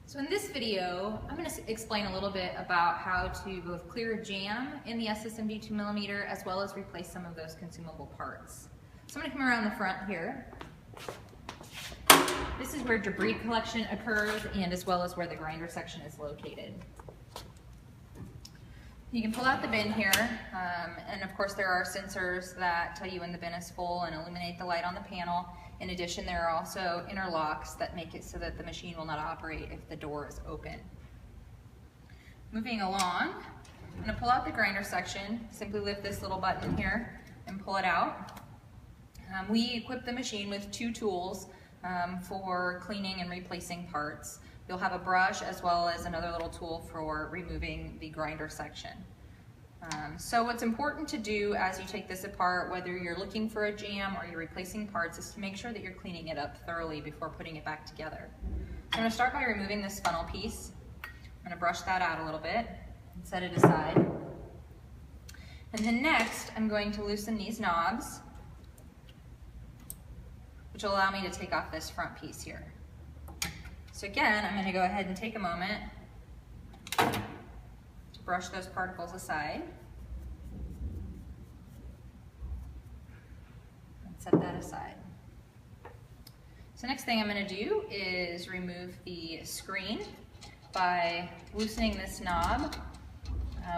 So in this video, I'm going to explain a little bit about how to both clear jam in the SSMD2mm as well as replace some of those consumable parts. So I'm going to come around the front here. This is where debris collection occurs and as well as where the grinder section is located. You can pull out the bin here, and of course there are sensors that tell you when the bin is full and illuminate the light on the panel. In addition, there are also interlocks that make it so that the machine will not operate if the door is open. Moving along, I'm going to pull out the grinder section. Simply lift this little button here and pull it out. We equip the machine with two tools for cleaning and replacing parts. You'll have a brush as well as another little tool for removing the grinder section. So what's important to do as you take this apart, whether you're looking for a jam or you're replacing parts, is to make sure that you're cleaning it up thoroughly before putting it back together. So I'm going to start by removing this funnel piece. I'm going to brush that out a little bit and set it aside. And then next, I'm going to loosen these knobs, which will allow me to take off this front piece here. So again, I'm going to go ahead and take a moment to brush those particles aside. And set that aside. So next thing I'm going to do is remove the screen by loosening this knob,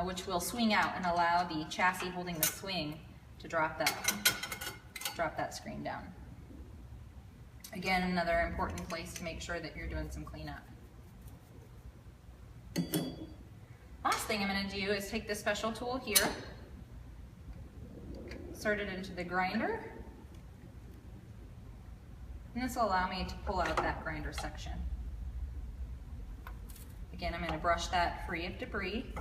which will swing out and allow the chassis holding the swing to drop that screen down. Again, another important place to make sure that you're doing some cleanup. Last thing I'm going to do is take this special tool here, insert it into the grinder, and this will allow me to pull out that grinder section. Again, I'm going to brush that free of debris.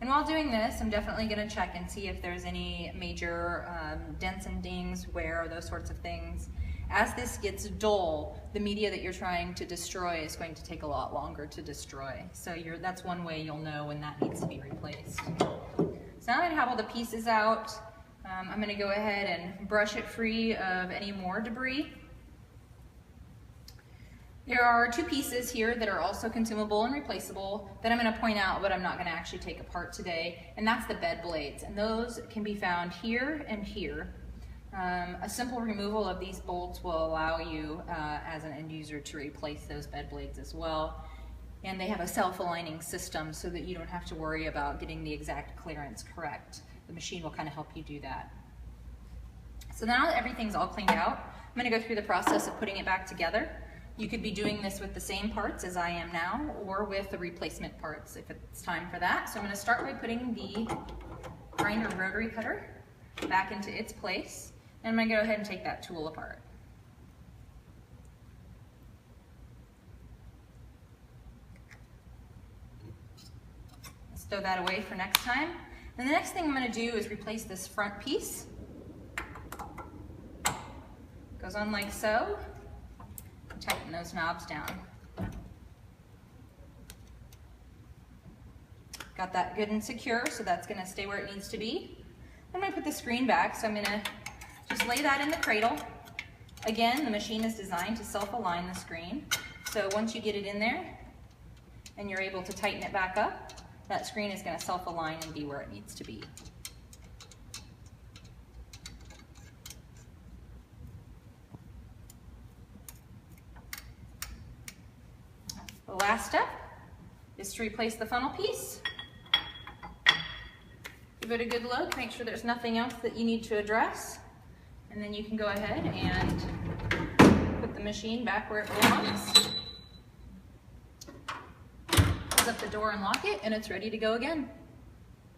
And while doing this, I'm definitely going to check and see if there's any major dents and dings, wear, those sorts of things. As this gets dull, the media that you're trying to destroy is going to take a lot longer to destroy. So that's one way you'll know when that needs to be replaced. So now that I have all the pieces out, I'm going to go ahead and brush it free of any more debris. There are two pieces here that are also consumable and replaceable that I'm going to point out, but I'm not going to actually take apart today, and that's the bed blades, and those can be found here and here. A simple removal of these bolts will allow you as an end user to replace those bed blades as well, and they have a self-aligning system so that you don't have to worry about getting the exact clearance correct. The machine will kind of help you do that. So now that everything's all cleaned out, I'm going to go through the process of putting it back together. You could be doing this with the same parts as I am now, or with the replacement parts if it's time for that. So I'm going to start by putting the grinder rotary cutter back into its place, and I'm going to go ahead and take that tool apart. Let's throw that away for next time. And the next thing I'm going to do is replace this front piece. Goes on like so. Tighten those knobs down. Got that good and secure, so that's going to stay where it needs to be. I'm going to put the screen back, so I'm going to just lay that in the cradle. Again, the machine is designed to self-align the screen, so once you get it in there and you're able to tighten it back up, that screen is going to self-align and be where it needs to be. The last step is to replace the funnel piece. Give it a good look, make sure there's nothing else that you need to address, and then you can go ahead and put the machine back where it belongs. Close up the door and lock it, and it's ready to go again.